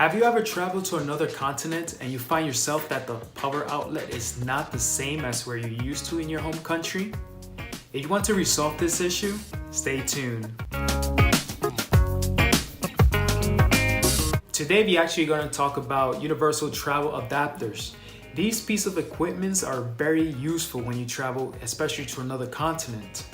Have you ever traveled to another continent and you find yourself that the power outlet is not the same as where you're used to in your home country? If you want to resolve this issue, stay tuned. Today we're actually going to talk about universal travel adapters. These pieces of equipment are very useful when you travel, especially to another continent.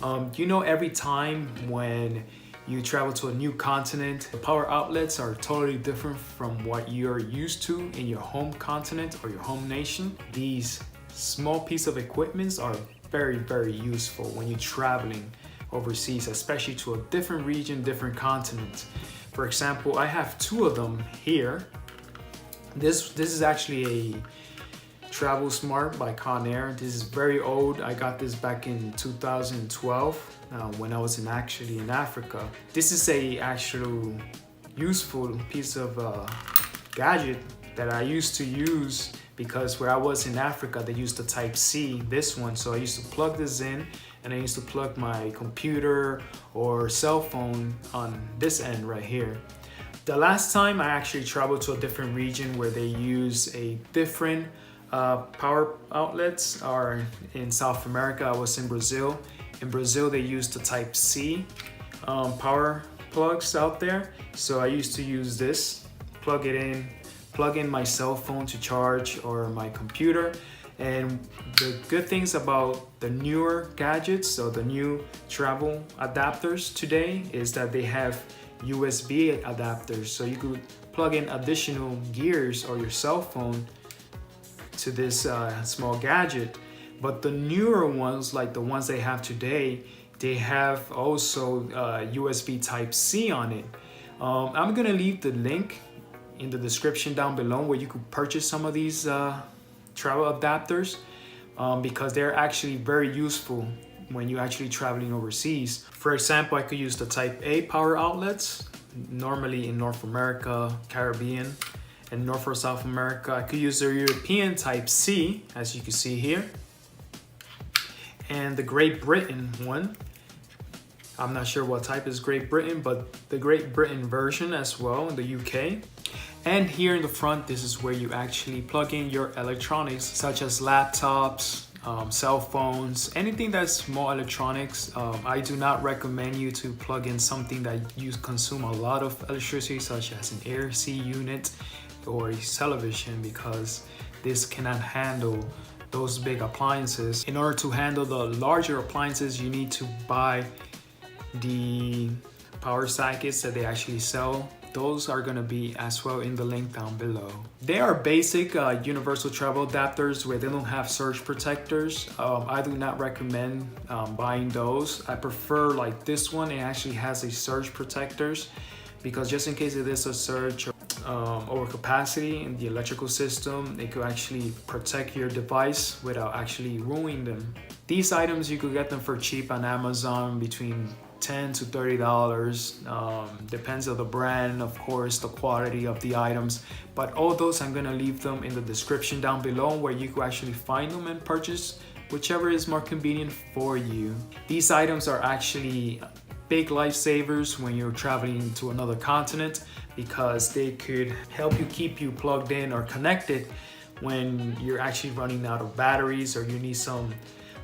Every time when you travel to a new continent, the power outlets are totally different from what you're used to in your home continent or your home nation. These small pieces of equipment are very, very useful when you're traveling overseas, especially to a different region, different continent. For example, I have two of them here. This is actually a Travel Smart by Conair. This is very old. I got this back in 2012 when I was actually in Africa. This is a actual useful piece of gadget that I used to use because where I was in Africa, they used the Type-C, this one. So I used to plug this in and I used to plug my computer or cell phone on this end right here. The last time I actually traveled to a different region where they use a different power outlets are in South America. I was in Brazil. In Brazil, they use the Type-C power plugs out there. So I used to use this, plug in my cell phone to charge or my computer. And the good things about the newer gadgets, so the new travel adapters today, is that they have USB adapters. So you could plug in additional gears or your cell phone to this small gadget. But the newer ones, like the ones they have today, they have also USB Type-C on it. I'm gonna leave the link in the description down below where you could purchase some of these travel adapters because they're actually very useful when you're actually traveling overseas. For example, I could use the Type-A power outlets, normally in North America, Caribbean, and North or South America. I could use the European Type-C, as you can see here, and the Great Britain one. I'm not sure what type is Great Britain, but the Great Britain version as well in the UK. And here in the front, this is where you actually plug in your electronics, such as laptops, cell phones, anything that's more electronics. I do not recommend you to plug in something that you consume a lot of electricity, such as an AC unit or a television, because this cannot handle those big appliances. In order to handle the larger appliances, you need to buy the power sockets that they actually sell. Those are going to be as well in the link down below. They are basic universal travel adapters where they don't have surge protectors. I do not recommend buying those. I prefer like this one. It actually has a surge protectors because just in case it is a surge overcapacity in the electrical system, it could actually protect your device without actually ruining them. These items, you could get them for cheap on Amazon, between $10 to $30. Depends on the brand, of course, the quality of the items. But all those, I'm gonna leave them in the description down below where you can actually find them and purchase whichever is more convenient for you. These items are actually big lifesavers when you're traveling to another continent because they could help you keep you plugged in or connected when you're actually running out of batteries or you need some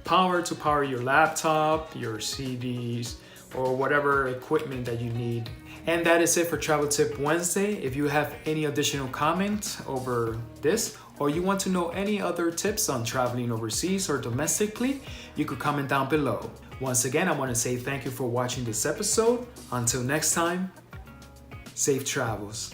power to power your laptop, your CDs, or whatever equipment that you need. And that is it for Travel Tip Wednesday. If you have any additional comments over this, or you want to know any other tips on traveling overseas or domestically, you could comment down below. Once again, I want to say thank you for watching this episode. Until next time, safe travels.